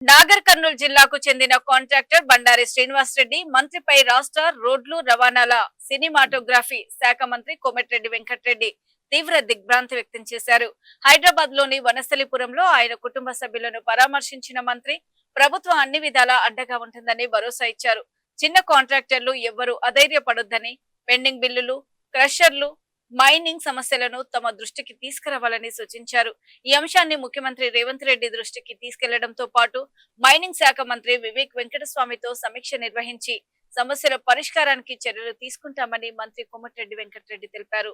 నాగర్ కర్నూలు జిల్లాకు చెందిన కాంట్రాక్టర్ బండారి శ్రీనివాస్ రెడ్డి మంత్రిపై రాష్ట్ర రోడ్లు రవాణాల సినిమాటోగ్రఫీ శాఖ మంత్రి కోమటిరెడ్డి వెంకటరెడ్డి తీవ్ర దిగ్భ్రాంతి వ్యక్తం చేశారు. హైదరాబాద్ లోని వనస్థలిపురంలో ఆయన కుటుంబ సభ్యులను పరామర్శించిన మంత్రి ప్రభుత్వం అన్ని విధాలా అండగా ఉంటుందని భరోసా ఇచ్చారు. చిన్న కాంట్రాక్టర్లు ఎవ్వరూ అధైర్యపడొద్దని, పెండింగ్ బిల్లులు, క్రషర్లు, మైనింగ్ సమస్యలను తమ దృష్టికి తీసుకురావాలని సూచించారు. ఈ అంశాన్ని ముఖ్యమంత్రి రేవంత్ రెడ్డి దృష్టికి తీసుకెళ్లడంతో పాటు మైనింగ్ శాఖ మంత్రి వివేక్ వెంకటస్వామితో సమీక్ష నిర్వహించి సమస్యల పరిష్కారానికి చర్యలు తీసుకుంటామని మంత్రి కోమటిరెడ్డి వెంకటరెడ్డి తెలిపారు.